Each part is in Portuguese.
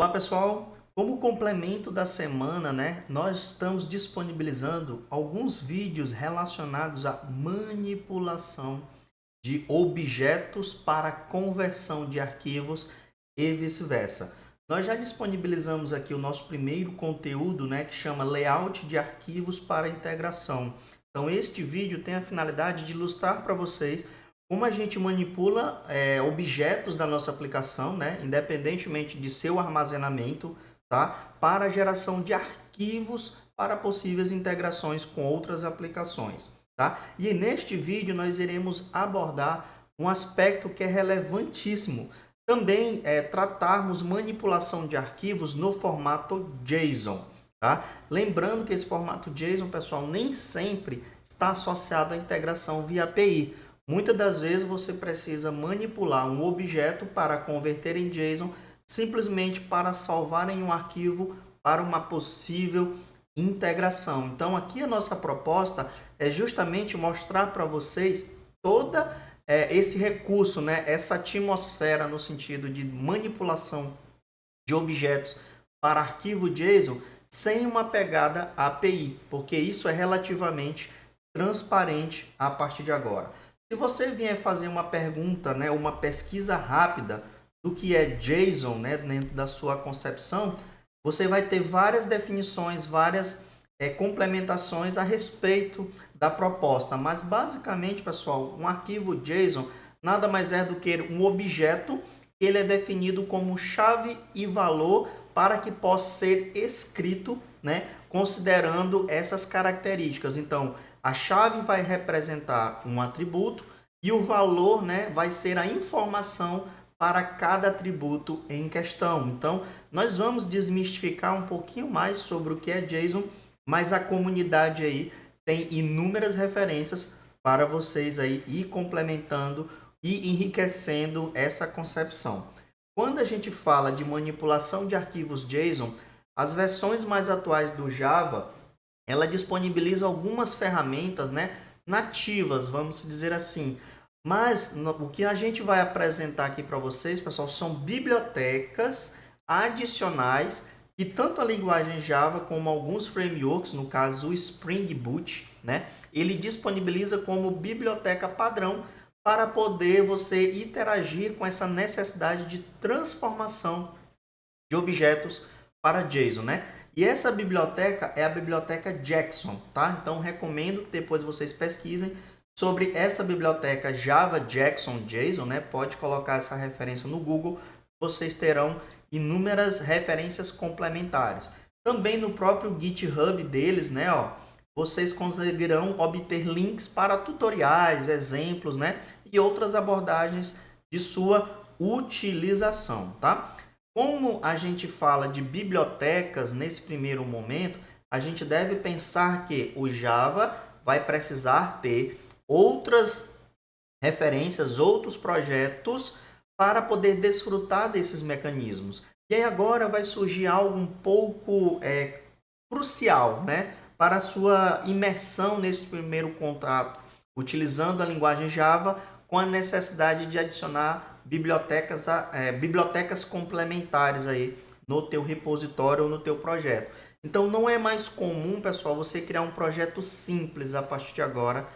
Olá pessoal, como complemento da semana, nós estamos disponibilizando alguns vídeos relacionados à manipulação de objetos para conversão de arquivos e vice-versa. Nós já disponibilizamos aqui o nosso primeiro conteúdo, que chama Layout de Arquivos para Integração. Então este vídeo tem a finalidade de ilustrar para vocês como a gente manipula objetos da nossa aplicação, independentemente de seu armazenamento, tá? Para a geração de arquivos para possíveis integrações com outras aplicações. Tá? E neste vídeo nós iremos abordar um aspecto que é relevantíssimo. Também tratarmos manipulação de arquivos no formato JSON. Tá? Lembrando que esse formato JSON, pessoal, nem sempre está associado à integração via API. Muitas das vezes você precisa manipular um objeto para converter em JSON, simplesmente para salvar em um arquivo para uma possível integração. Então aqui a nossa proposta é justamente mostrar para vocês toda esse recurso, essa atmosfera no sentido de manipulação de objetos para arquivo JSON sem uma pegada API, porque isso é relativamente transparente a partir de agora. Se você vier fazer uma pergunta, uma pesquisa rápida do que é JSON, dentro da sua concepção, você vai ter várias definições, várias complementações a respeito da proposta. Mas basicamente, pessoal, um arquivo JSON nada mais é do que um objeto que ele é definido como chave e valor para que possa ser escrito, considerando essas características. Então, a chave vai representar um atributo e o valor, vai ser a informação para cada atributo em questão. Então, nós vamos desmistificar um pouquinho mais sobre o que é JSON, mas a comunidade aí tem inúmeras referências para vocês aí ir complementando e enriquecendo essa concepção. Quando a gente fala de manipulação de arquivos JSON, as versões mais atuais do Java, ela disponibiliza algumas ferramentas, nativas, vamos dizer assim. Mas o que a gente vai apresentar aqui para vocês, pessoal, são bibliotecas adicionais que tanto a linguagem Java como alguns frameworks, no caso o Spring Boot, ele disponibiliza como biblioteca padrão para poder você interagir com essa necessidade de transformação de objetos para JSON, E essa biblioteca é a biblioteca Jackson, tá? Então recomendo que depois vocês pesquisem sobre essa biblioteca Java Jackson JSON, Pode colocar essa referência no Google, vocês terão inúmeras referências complementares. Também no próprio GitHub deles, vocês conseguirão obter links para tutoriais, exemplos, e outras abordagens de sua utilização, tá? Como a gente fala de bibliotecas nesse primeiro momento, a gente deve pensar que o Java vai precisar ter outras referências, outros projetos para poder desfrutar desses mecanismos. E aí agora vai surgir algo um pouco crucial, para a sua imersão nesse primeiro contato, utilizando a linguagem Java com a necessidade de adicionar bibliotecas complementares aí no teu repositório ou no teu projeto. Então não é mais comum, pessoal, você criar um projeto simples a partir de agora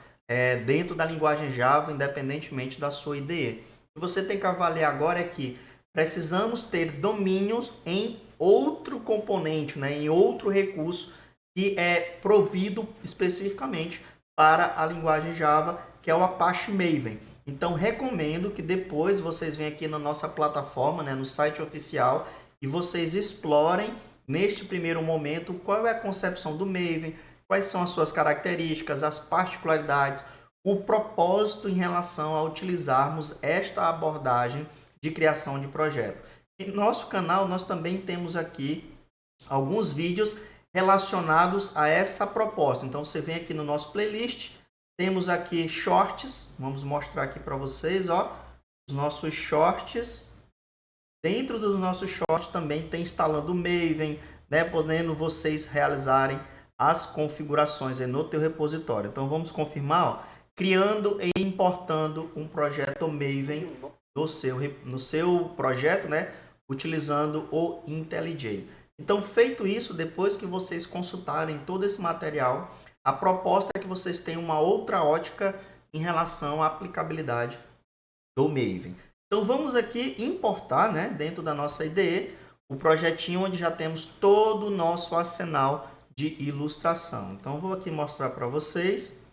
dentro da linguagem Java, independentemente da sua IDE. O que você tem que avaliar agora é que precisamos ter domínios em outro componente, em outro recurso que é provido especificamente para a linguagem Java, que é o Apache Maven. Então, recomendo que depois vocês venham aqui na nossa plataforma, no site oficial, e vocês explorem, neste primeiro momento, qual é a concepção do Maven, quais são as suas características, as particularidades, o propósito em relação a utilizarmos esta abordagem de criação de projeto. Em nosso canal, nós também temos aqui alguns vídeos relacionados a essa proposta. Então, você vem aqui no nosso playlist, temos aqui shorts, vamos mostrar aqui para vocês, os nossos shorts. Dentro dos nossos shorts também tem instalando o Maven, podendo vocês realizarem as configurações no teu repositório. Então vamos confirmar, criando e importando um projeto Maven no seu projeto, utilizando o IntelliJ. Então, feito isso, depois que vocês consultarem todo esse material, a proposta é que vocês tenham uma outra ótica em relação à aplicabilidade do Maven. Então, vamos aqui importar, né, dentro da nossa IDE, o projetinho onde já temos todo o nosso arsenal de ilustração. Então, vou aqui mostrar para vocês.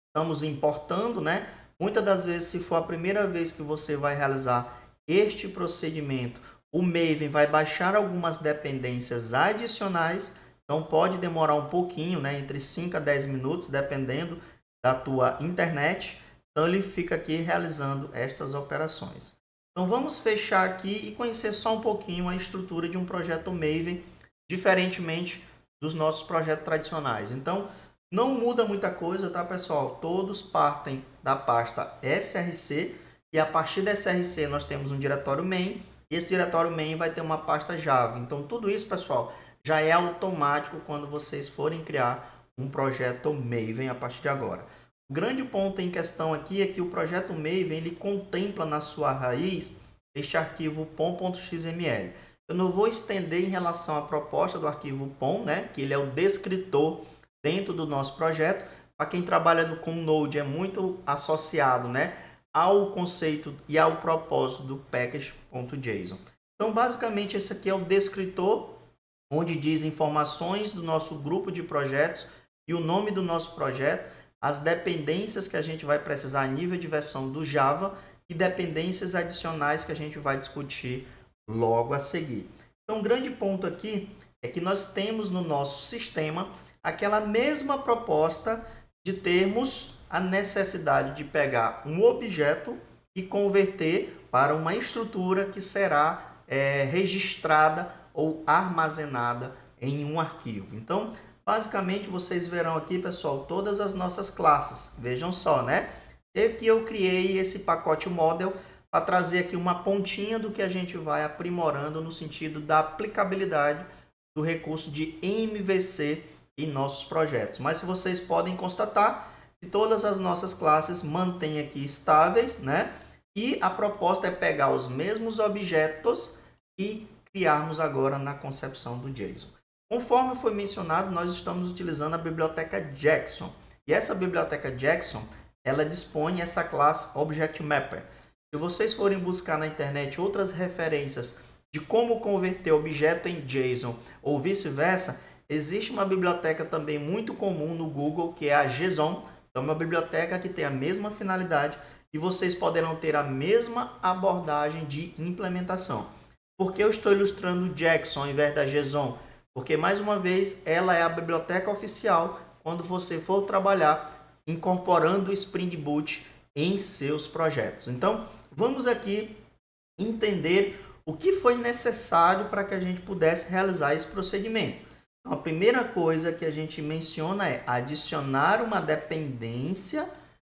Estamos importando, né? Muitas das vezes, se for a primeira vez que você vai realizar este procedimento, o Maven vai baixar algumas dependências adicionais, então pode demorar um pouquinho, né? Entre 5 a 10 minutos, dependendo da tua internet. Então, ele fica aqui realizando estas operações. Então, vamos fechar aqui e conhecer só um pouquinho a estrutura de um projeto Maven, diferentemente dos nossos projetos tradicionais. Então, não muda muita coisa, tá, pessoal? Todos partem da pasta SRC e a partir da SRC nós temos um diretório main e esse diretório main vai ter uma pasta Java. Então, tudo isso, pessoal, já é automático quando vocês forem criar um projeto Maven a partir de agora. O grande ponto em questão aqui é que o projeto Maven ele contempla na sua raiz este arquivo pom.xml. Eu não vou estender em relação à proposta do arquivo pom, né, que ele é o descritor dentro do nosso projeto. Para quem trabalha com Node é muito associado, né, ao conceito e ao propósito do package.json. Então, basicamente, esse aqui é o descritor, onde diz informações do nosso grupo de projetos e o nome do nosso projeto, as dependências que a gente vai precisar a nível de versão do Java e dependências adicionais que a gente vai discutir logo a seguir. Então, um grande ponto aqui é que nós temos no nosso sistema aquela mesma proposta de termos a necessidade de pegar um objeto e converter para uma estrutura que será registrada ou armazenada em um arquivo. Então, basicamente, vocês verão aqui, pessoal, todas as nossas classes. Vejam só, né? E aqui eu criei esse pacote model para trazer aqui uma pontinha do que a gente vai aprimorando no sentido da aplicabilidade do recurso de MVC em nossos projetos. Mas vocês podem constatar que todas as nossas classes mantêm aqui estáveis, né? E a proposta é pegar os mesmos objetos e criarmos agora na concepção do JSON. Conforme foi mencionado, nós estamos utilizando a biblioteca Jackson. E essa biblioteca Jackson, ela dispõe essa classe Object Mapper. Se vocês forem buscar na internet outras referências de como converter objeto em JSON ou vice-versa, existe uma biblioteca também muito comum no Google, que é a JSON. É uma biblioteca que tem a mesma finalidade e vocês poderão ter a mesma abordagem de implementação. Por que eu estou ilustrando Jackson ao invés da JSON? Porque, mais uma vez, ela é a biblioteca oficial quando você for trabalhar incorporando o Spring Boot em seus projetos. Então, vamos aqui entender o que foi necessário para que a gente pudesse realizar esse procedimento. Então, a primeira coisa que a gente menciona é adicionar uma dependência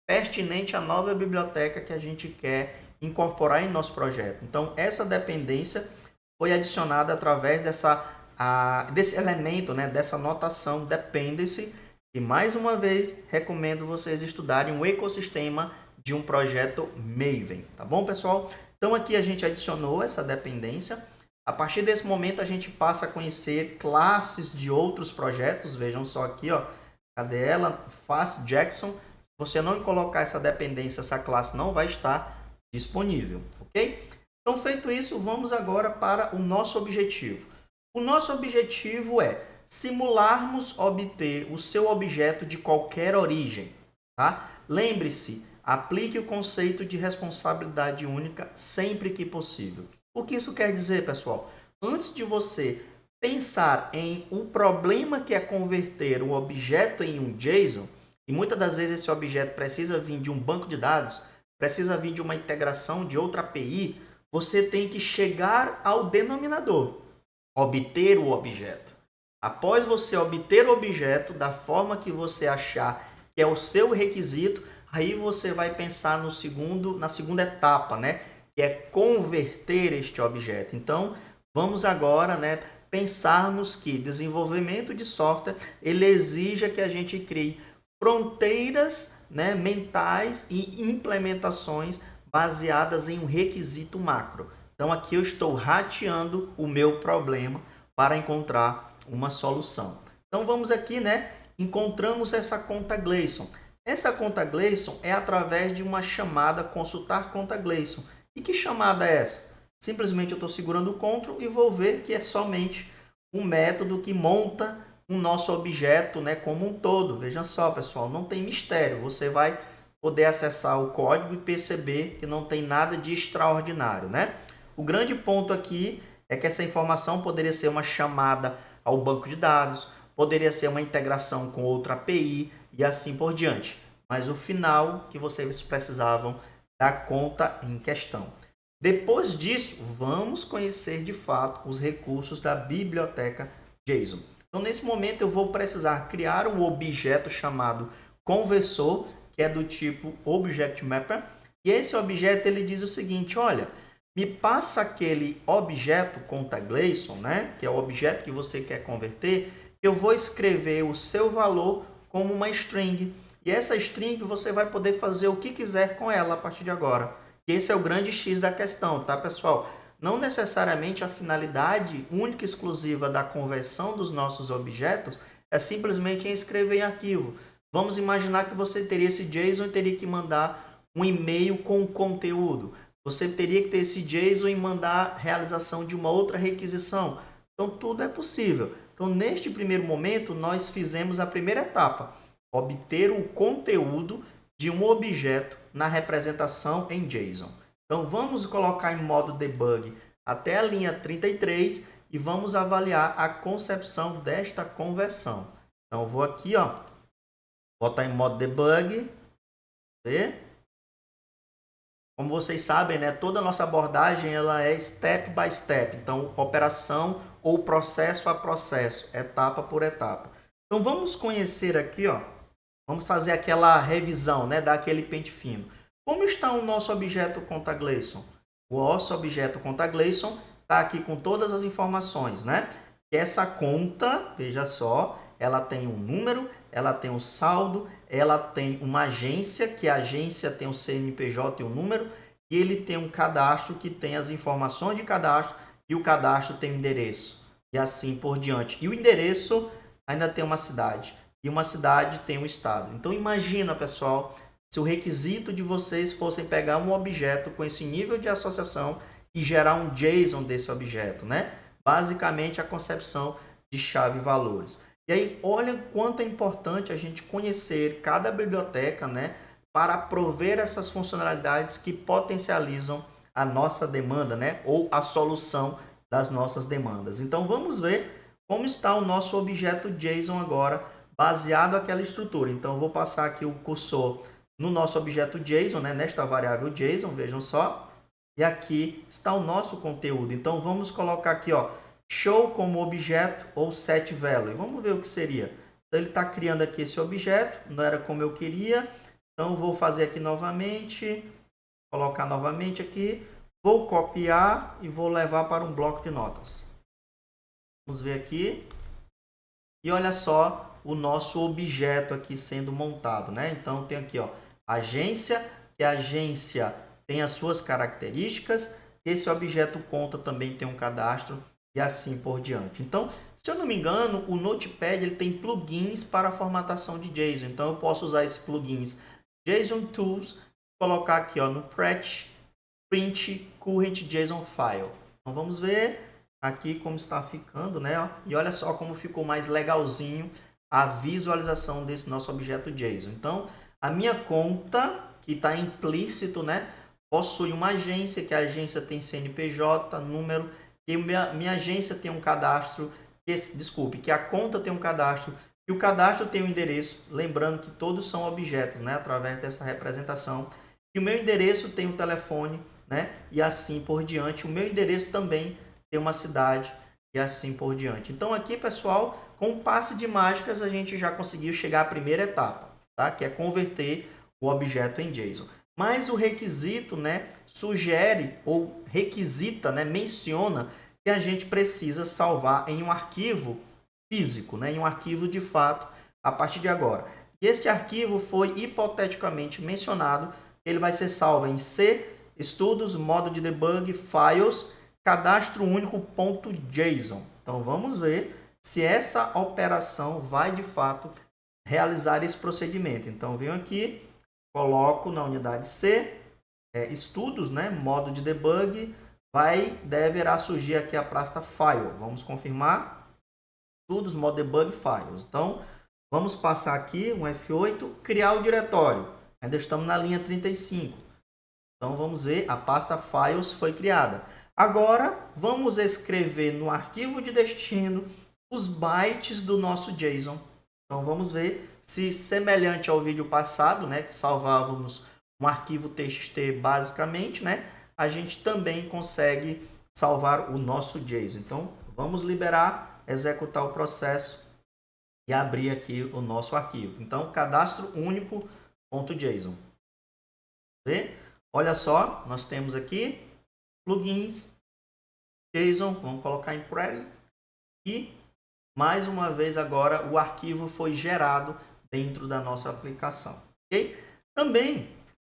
pertinente à nova biblioteca que a gente quer incorporar em nosso projeto. Então, essa dependência foi adicionada através desse elemento, né, dessa notação dependency, e mais uma vez recomendo vocês estudarem o ecossistema de um projeto Maven, tá bom, pessoal? Então aqui a gente adicionou essa dependência. A partir desse momento a gente passa a conhecer classes de outros projetos. Vejam só aqui, ó, cadê ela? Fast Jackson. Se você não colocar essa dependência, essa classe não vai estar disponível, ok? Então, feito isso, vamos agora para o nosso objetivo. O nosso objetivo é simularmos obter o seu objeto de qualquer origem, tá? Lembre-se, aplique o conceito de responsabilidade única sempre que possível. O que isso quer dizer, pessoal? Antes de você pensar em um problema que é converter um objeto em um JSON, e muitas das vezes esse objeto precisa vir de um banco de dados, precisa vir de uma integração de outra API, você tem que chegar ao denominador, obter o objeto. Após você obter o objeto da forma que você achar que é o seu requisito, aí você vai pensar na segunda etapa, né? Que é converter este objeto. Então, vamos agora, né, pensarmos que desenvolvimento de software ele exige que a gente crie fronteiras, né, mentais e implementações baseadas em um requisito macro. Então aqui eu estou rateando o meu problema para encontrar uma solução. Então vamos aqui, né? Encontramos essa conta Gleison. Essa conta Gleison é através de uma chamada consultar conta Gleison. E que chamada é essa? Simplesmente eu estou segurando o CTRL e vou ver que é somente um método que monta o nosso objeto, né, como um todo. Veja só, pessoal, não tem mistério. Você vai poder acessar o código e perceber que não tem nada de extraordinário, né? O grande ponto aqui é que essa informação poderia ser uma chamada ao banco de dados, poderia ser uma integração com outra API e assim por diante. Mas o final que vocês precisavam da conta em questão. Depois disso, vamos conhecer de fato os recursos da biblioteca JSON. Então, nesse momento, eu vou precisar criar um objeto chamado conversor, que é do tipo Object Mapper. E esse objeto ele diz o seguinte, olha, me passa aquele objeto conta Gleison, né, que é o objeto que você quer converter, eu vou escrever o seu valor como uma string. E essa string você vai poder fazer o que quiser com ela a partir de agora. Esse é o grande X da questão, tá, pessoal? Não necessariamente a finalidade única e exclusiva da conversão dos nossos objetos é simplesmente em escrever em arquivo. Vamos imaginar que você teria esse JSON e teria que mandar um e-mail com o conteúdo. Você teria que ter esse JSON e mandar a realização de uma outra requisição. Então, tudo é possível. Então, neste primeiro momento, nós fizemos a primeira etapa, obter o conteúdo de um objeto na representação em JSON. Então, vamos colocar em modo debug até a linha 33 e vamos avaliar a concepção desta conversão. Então, eu vou aqui, ó, botar em modo debug. Como vocês sabem, né, toda a nossa abordagem ela é step by step. Então, operação ou processo a processo, etapa por etapa. Então, vamos conhecer aqui, ó, vamos fazer aquela revisão, né, dar aquele pente fino. Como está o nosso objeto conta Gleison? O nosso objeto conta Gleison está aqui com todas as informações, né? Essa conta, veja só, ela tem um número, ela tem um saldo, ela tem uma agência, que a agência tem o CNPJ e o número, e ele tem um cadastro que tem as informações de cadastro, e o cadastro tem o endereço, e assim por diante. E o endereço ainda tem uma cidade, e uma cidade tem um estado. Então imagina, pessoal, se o requisito de vocês fossem pegar um objeto com esse nível de associação e gerar um JSON desse objeto, né? Basicamente a concepção de chave e valores. E aí, olha quanto é importante a gente conhecer cada biblioteca, né, para prover essas funcionalidades que potencializam a nossa demanda, né, ou a solução das nossas demandas. Então, vamos ver como está o nosso objeto JSON agora, baseado naquela estrutura. Então, eu vou passar aqui o cursor no nosso objeto JSON, né, nesta variável JSON, vejam só. E aqui está o nosso conteúdo. Então, vamos colocar aqui, ó, show como objeto ou set value. Vamos ver o que seria. Então, ele está criando aqui esse objeto, não era como eu queria. Então, vou fazer aqui novamente, colocar novamente aqui. Vou copiar e vou levar para um bloco de notas. Vamos ver aqui. E olha só o nosso objeto aqui sendo montado, né? Então, tem aqui, ó, agência, que a agência tem as suas características. Esse objeto conta também tem um cadastro e assim por diante. Então, se eu não me engano, o Notepad ele tem plugins para a formatação de JSON. Então, eu posso usar esses plugins JSON Tools, colocar aqui, ó, no print current JSON file. Então, vamos ver aqui como está ficando, né? E olha só como ficou mais legalzinho a visualização desse nosso objeto JSON. Então, a minha conta, que está implícito, né, possui uma agência, que a agência tem CNPJ, número, e minha agência tem um cadastro, que a conta tem um cadastro, e o cadastro tem um endereço, lembrando que todos são objetos, né, através dessa representação, e o meu endereço tem um telefone, né, e assim por diante. O meu endereço também tem uma cidade, e assim por diante. Então aqui, pessoal, com um passe de mágicas, a gente já conseguiu chegar à primeira etapa, tá, que é converter o objeto em JSON. Mas o requisito, né, sugere ou requisita, né, menciona que a gente precisa salvar em um arquivo físico, né, em um arquivo de fato a partir de agora. E este arquivo foi hipoteticamente mencionado, ele vai ser salvo em C, estudos, modo de debug, files, cadastro único.json. Então vamos ver se essa operação vai de fato realizar esse procedimento. Então venho aqui, coloco na unidade C, estudos, né, modo de debug, deverá surgir aqui a pasta file. Vamos confirmar, estudos, modo debug, files. Então vamos passar aqui um F8, criar o diretório. Ainda estamos na linha 35. Então vamos ver, a pasta files foi criada. Agora vamos escrever no arquivo de destino os bytes do nosso JSON. Então vamos ver se, semelhante ao vídeo passado, né, que salvávamos um arquivo TXT basicamente, né, a gente também consegue salvar o nosso JSON. Então vamos liberar, executar o processo e abrir aqui o nosso arquivo. Então cadastro único.json. Olha só, nós temos aqui plugins, JSON, vamos colocar em Pretty e mais uma vez agora o arquivo foi gerado dentro da nossa aplicação. Ok? Também,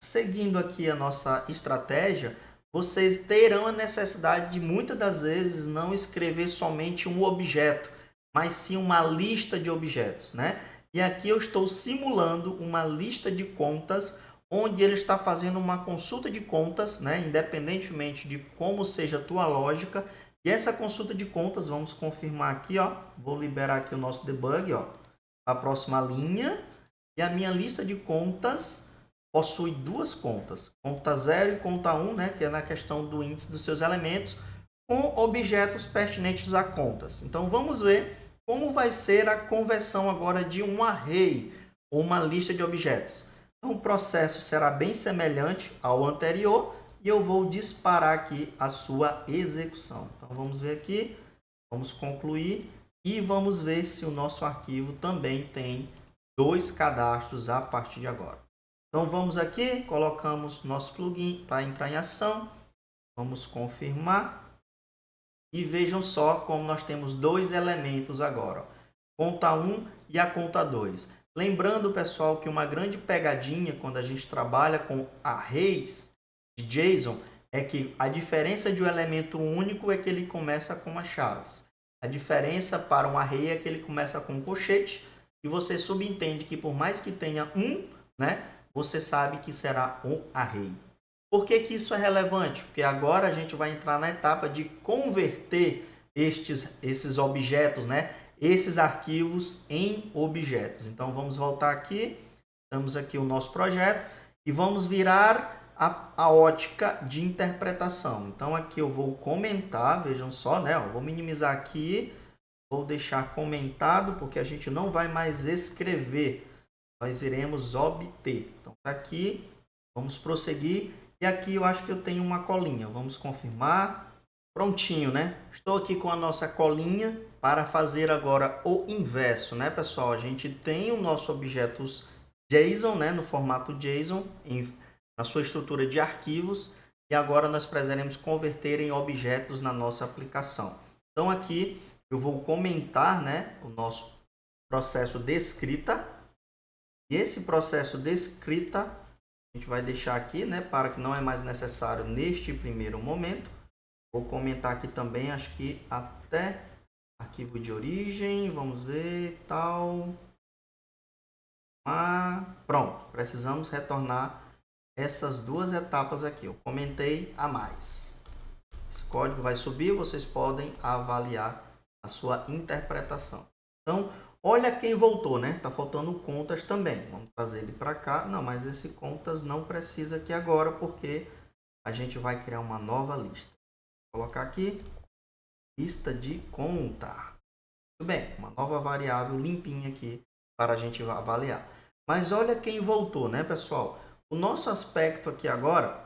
seguindo aqui a nossa estratégia, vocês terão a necessidade de muitas das vezes não escrever somente um objeto, mas sim uma lista de objetos, né? E aqui eu estou simulando uma lista de contas onde ele está fazendo uma consulta de contas, né? Independentemente de como seja a tua lógica. E essa consulta de contas, vamos confirmar aqui, ó. Vou liberar aqui o nosso debug, ó. A próxima linha. E a minha lista de contas possui duas contas. Conta 0 e conta 1, né? Que é na questão do índice dos seus elementos, com objetos pertinentes a contas. Então, vamos ver como vai ser a conversão agora de um array, ou uma lista de objetos. Então, o processo será bem semelhante ao anterior, e eu vou disparar aqui a sua execução. Então vamos ver aqui, vamos concluir e vamos ver se o nosso arquivo também tem dois cadastros a partir de agora. Então vamos aqui, colocamos nosso plugin para entrar em ação, vamos confirmar e vejam só como nós temos dois elementos agora, conta 1 e a conta 2. Lembrando, pessoal, que uma grande pegadinha quando a gente trabalha com arrays de JSON é que a diferença de um elemento único é que ele começa com as chaves. A diferença para um array é que ele começa com um colchete e você subentende que por mais que tenha um, né, você sabe que será um array. Por que que isso é relevante? Porque agora a gente vai entrar na etapa de converter esses objetos, né, esses arquivos em objetos. Então vamos voltar aqui, temos aqui o nosso projeto e vamos virar a ótica de interpretação. Então aqui eu vou comentar, vejam só, né? Eu vou minimizar aqui, vou deixar comentado porque a gente não vai mais escrever, nós iremos obter. Então tá aqui, vamos prosseguir e aqui eu acho que eu tenho uma colinha, vamos confirmar. Prontinho, né? Estou aqui com a nossa colinha para fazer agora o inverso, né, pessoal? A gente tem o nosso objetos JSON, né, no formato JSON, na sua estrutura de arquivos, e agora nós precisaremos converter em objetos na nossa aplicação. Então aqui eu vou comentar, né, o nosso processo de escrita, e esse processo de escrita a gente vai deixar aqui, né, para que não é mais necessário neste primeiro momento. Vou comentar aqui também, acho que até arquivo de origem, vamos ver, tal. Pronto, precisamos retornar essas duas etapas aqui. Eu comentei a mais. Esse código vai subir, vocês podem avaliar a sua interpretação. Então, olha quem voltou, né? Tá faltando contas também. Vamos trazer ele para cá. Não, mas esse contas não precisa aqui agora, porque a gente vai criar uma nova lista. Vou colocar aqui, lista de conta. Tudo bem, uma nova variável limpinha aqui para a gente avaliar. Mas olha quem voltou, né, pessoal? O nosso aspecto aqui agora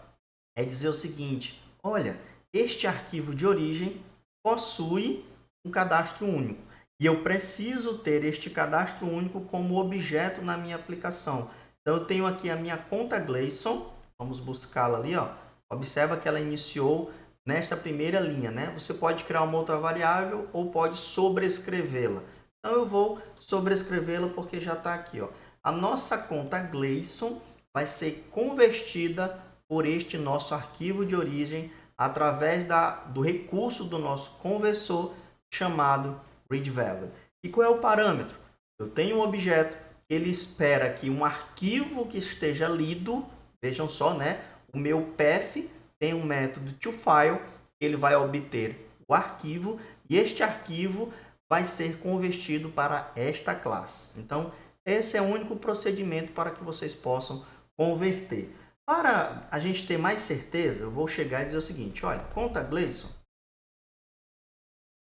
é dizer o seguinte, olha, este arquivo de origem possui um cadastro único e eu preciso ter este cadastro único como objeto na minha aplicação. Então eu tenho aqui a minha conta Gleison, vamos buscá-la ali, ó. Observa que ela iniciou nesta primeira linha, né? Você pode criar uma outra variável ou pode sobrescrevê-la. Então eu vou sobrescrevê-la porque já está aqui, ó. A nossa conta Gleison vai ser convertida por este nosso arquivo de origem através do recurso do nosso conversor chamado readValue. E qual é o parâmetro? Eu tenho um objeto, ele espera que um arquivo que esteja lido, vejam só, né? O meu path tem um método toFile, ele vai obter o arquivo e este arquivo vai ser convertido para esta classe. Então, esse é o único procedimento para que vocês possam converter. Para a gente ter mais certeza, eu vou chegar e dizer o seguinte, olha, conta Gleison,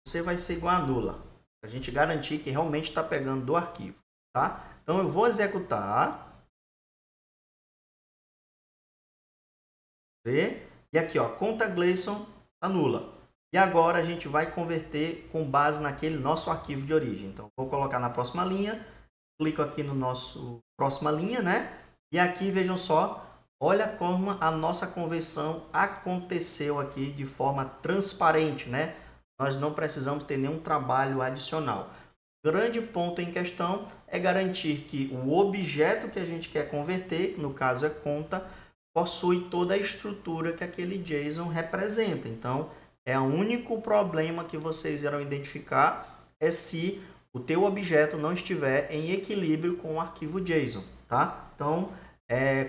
você vai ser igual a nula, para a gente garantir que realmente está pegando do arquivo, tá? Então, eu vou executar, e aqui, ó, conta Gleison está nula. E agora a gente vai converter com base naquele nosso arquivo de origem. Então, vou colocar na próxima linha, clico aqui no nosso próxima linha, né? E aqui, vejam só, olha como a nossa conversão aconteceu aqui de forma transparente, né? Nós não precisamos ter nenhum trabalho adicional. O grande ponto em questão é garantir que o objeto que a gente quer converter, no caso é conta, possui toda a estrutura que aquele JSON representa. Então, o único problema que vocês irão identificar é se o teu objeto não estiver em equilíbrio com o arquivo JSON, tá? Então,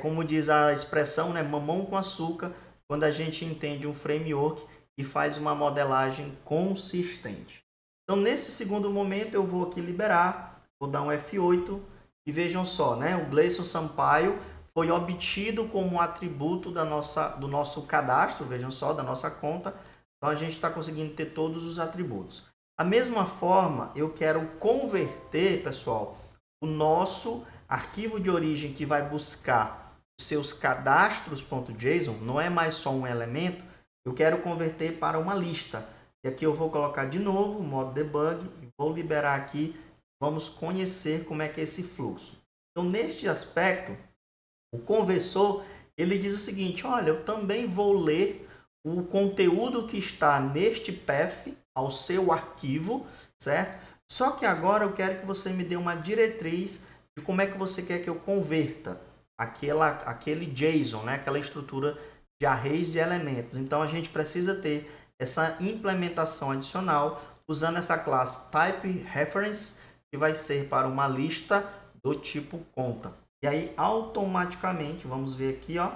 como diz a expressão, né, mamão com açúcar, quando a gente entende um framework e faz uma modelagem consistente. Então, nesse segundo momento, eu vou aqui liberar, vou dar um F8 e vejam só, né, o Gleison Sampaio foi obtido como atributo do nosso cadastro, vejam só, da nossa conta. Então, a gente está conseguindo ter todos os atributos. Da mesma forma, eu quero converter, pessoal, o nosso arquivo de origem que vai buscar os seus cadastros.json, não é mais só um elemento, eu quero converter para uma lista. E aqui eu vou colocar de novo o modo debug, e vou liberar aqui, vamos conhecer como é que é esse fluxo. Então, neste aspecto, o conversor, ele diz o seguinte, olha, eu também vou ler o conteúdo que está neste path ao seu arquivo, certo? Só que agora eu quero que você me dê uma diretriz de como é que você quer que eu converta aquele JSON, né? Aquela estrutura de arrays de elementos. Então, a gente precisa ter essa implementação adicional usando essa classe TypeReference, que vai ser para uma lista do tipo conta. E aí, automaticamente, vamos ver aqui, ó,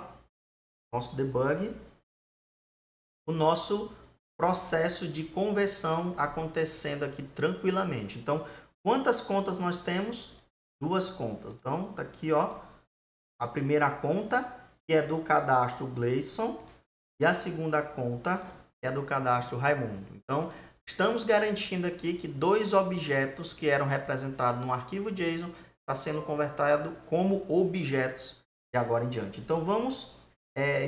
nosso debug, o nosso processo de conversão acontecendo aqui tranquilamente. Então, quantas contas nós temos? 2 contas. Então, tá aqui, ó, a primeira conta, que é do cadastro Gleison, e a segunda conta, que é do cadastro Raimundo. Então, estamos garantindo aqui que 2 objetos que eram representados no arquivo JSON está sendo convertido como objetos de agora em diante. Então, vamos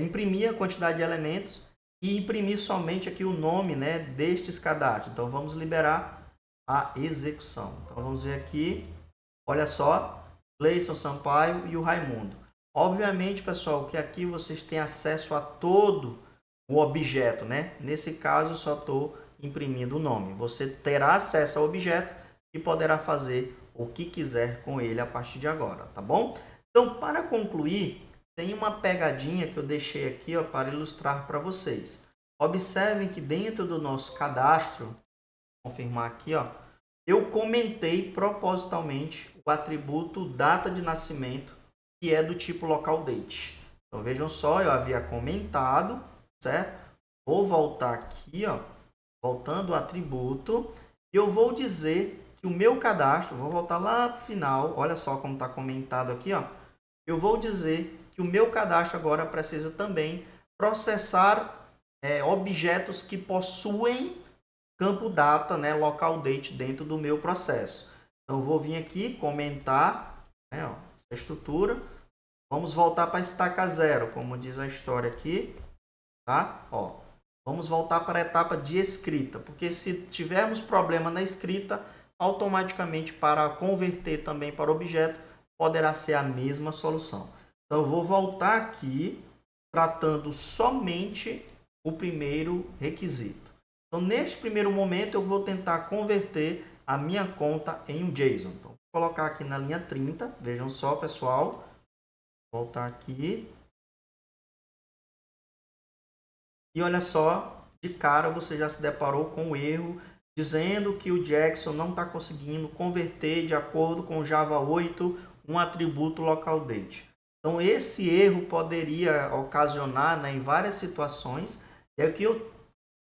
imprimir a quantidade de elementos e imprimir somente aqui o nome, né, destes cadastros. Então, vamos liberar a execução. Então, vamos ver aqui, olha só, Gleison Sampaio e o Raimundo. Obviamente, pessoal, que aqui vocês têm acesso a todo o objeto, né? Nesse caso, eu só estou imprimindo o nome. Você terá acesso ao objeto e poderá fazer o que quiser com ele a partir de agora, tá bom? Então, para concluir, tem uma pegadinha que eu deixei aqui, ó, para ilustrar para vocês. Observem que dentro do nosso cadastro, vou confirmar aqui, ó, eu comentei propositalmente o atributo data de nascimento, que é do tipo local date. Então, vejam só, eu havia comentado, certo? Vou voltar aqui, ó, voltando o atributo, e eu vou dizer que o meu cadastro, vou voltar lá para o final, olha só como está comentado aqui, ó. Eu vou dizer que o meu cadastro agora precisa também processar objetos que possuem campo data, né, local date dentro do meu processo. Então, eu vou vir aqui comentar, né, ó, essa estrutura. Vamos voltar para a estaca 0, como diz a história aqui, tá? Ó, vamos voltar para a etapa de escrita, porque se tivermos problema na escrita, automaticamente para converter também para objeto, poderá ser a mesma solução. Então, eu vou voltar aqui, tratando somente o primeiro requisito. Então, neste primeiro momento, eu vou tentar converter a minha conta em um JSON. Então, vou colocar aqui na linha 30, vejam só, pessoal, voltar aqui. E olha só, de cara você já se deparou com o erro dizendo que o Jackson não está conseguindo converter de acordo com o Java 8 um atributo local date. Então esse erro poderia ocasionar, né, em várias situações. É o que eu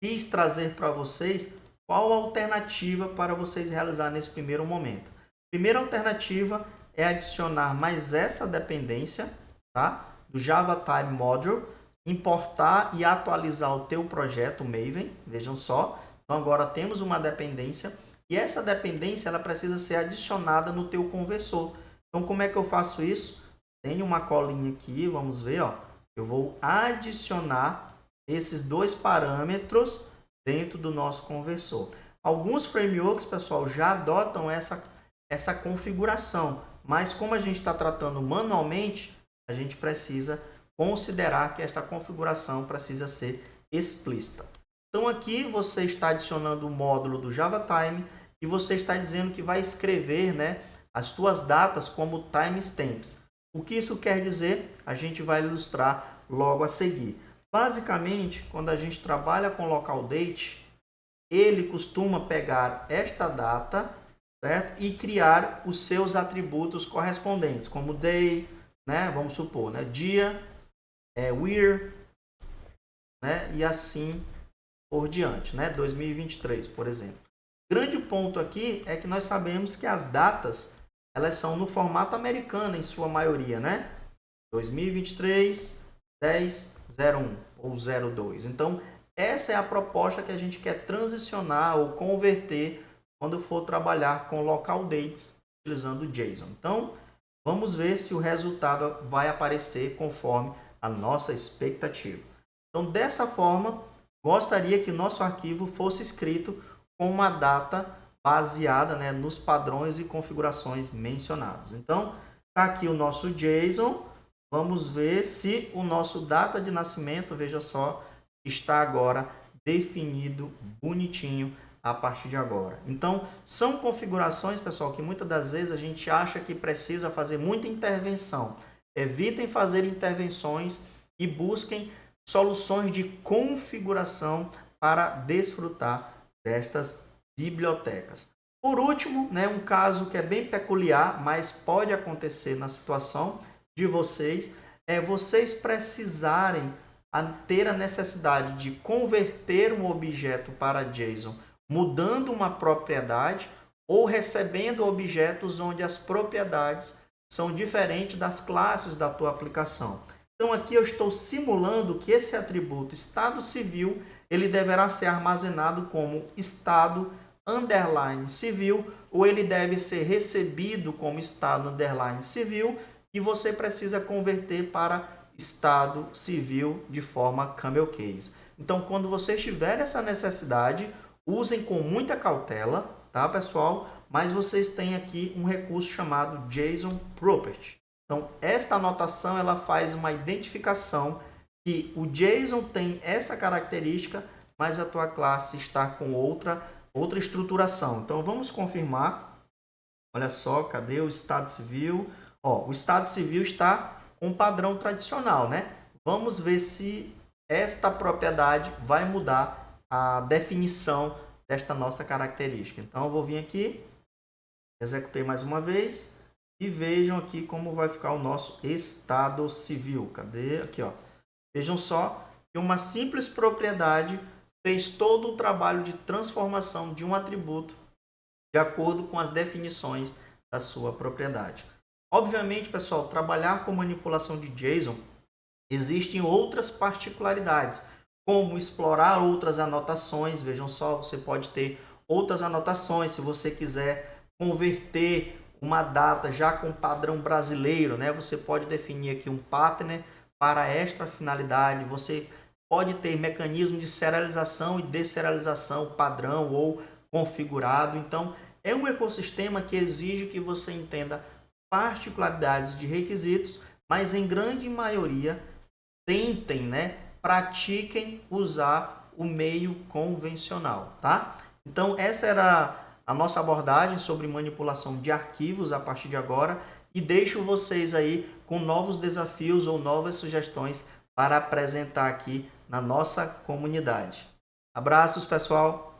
quis trazer para vocês qual a alternativa para vocês realizar nesse primeiro momento. Primeira alternativa é adicionar mais essa dependência, tá, do Java Time Module, importar e atualizar o teu projeto Maven. Vejam só, então agora temos uma dependência e essa dependência ela precisa ser adicionada no teu conversor. Então como é que eu faço isso? Tem uma colinha aqui, vamos ver, ó. Eu vou adicionar esses dois parâmetros dentro do nosso conversor. Alguns frameworks, pessoal, já adotam essa configuração, mas como a gente está tratando manualmente, a gente precisa considerar que esta configuração precisa ser explícita. Então aqui você está adicionando o módulo do JavaTime e você está dizendo que vai escrever, né, as suas datas como timestamps. O que isso quer dizer? A gente vai ilustrar logo a seguir. Basicamente, quando a gente trabalha com local date, ele costuma pegar esta data, certo? E criar os seus atributos correspondentes, como day, né? Vamos supor, né? Dia, where, né? E assim por diante, né? 2023, por exemplo. O grande ponto aqui é que nós sabemos que as datas elas são no formato americano em sua maioria, né? 2023, 10/01 ou 02. Então, essa é a proposta que a gente quer transicionar ou converter quando for trabalhar com local dates utilizando o JSON. Então, vamos ver se o resultado vai aparecer conforme a nossa expectativa. Então, dessa forma, gostaria que nosso arquivo fosse escrito com uma data baseada, né, nos padrões e configurações mencionados. Então, está aqui o nosso JSON. Vamos ver se o nosso data de nascimento, veja só, está agora definido bonitinho a partir de agora. Então, são configurações, pessoal, que muitas das vezes a gente acha que precisa fazer muita intervenção. Evitem fazer intervenções e busquem soluções de configuração para desfrutar destas bibliotecas. Por último, né, um caso que é bem peculiar, mas pode acontecer na situação de vocês, é vocês precisarem ter a necessidade de converter um objeto para JSON, mudando uma propriedade ou recebendo objetos onde as propriedades são diferentes das classes da tua aplicação. Então aqui eu estou simulando que esse atributo estado civil, ele deverá ser armazenado como estado underline civil, ou ele deve ser recebido como estado underline civil, e você precisa converter para estado civil de forma camel case. Então, quando vocês tiverem essa necessidade, usem com muita cautela, tá, pessoal? Mas vocês têm aqui um recurso chamado JSON Property. Então, esta anotação ela faz uma identificação que o JSON tem essa característica, mas a tua classe está com outra estruturação. Então, vamos confirmar. Olha só, cadê o estado civil? Ó, o estado civil está com o padrão tradicional, né? Vamos ver se esta propriedade vai mudar a definição desta nossa característica. Então, eu vou vir aqui, executei mais uma vez e vejam aqui como vai ficar o nosso estado civil. Cadê? Aqui, ó. Vejam só que uma simples propriedade fez todo o trabalho de transformação de um atributo de acordo com as definições da sua propriedade. Obviamente, pessoal, trabalhar com manipulação de JSON, existem outras particularidades, como explorar outras anotações. Vejam só, você pode ter outras anotações se você quiser converter uma data já com padrão brasileiro, né? Você pode definir aqui um pattern para esta finalidade. Você pode ter mecanismo de serialização e deserialização padrão ou configurado. Então, é um ecossistema que exige que você entenda particularidades de requisitos, mas em grande maioria tentem, né, pratiquem usar o meio convencional, tá? Então, essa era a nossa abordagem sobre manipulação de arquivos a partir de agora e deixo vocês aí com novos desafios ou novas sugestões para apresentar aqui na nossa comunidade. Abraços, pessoal!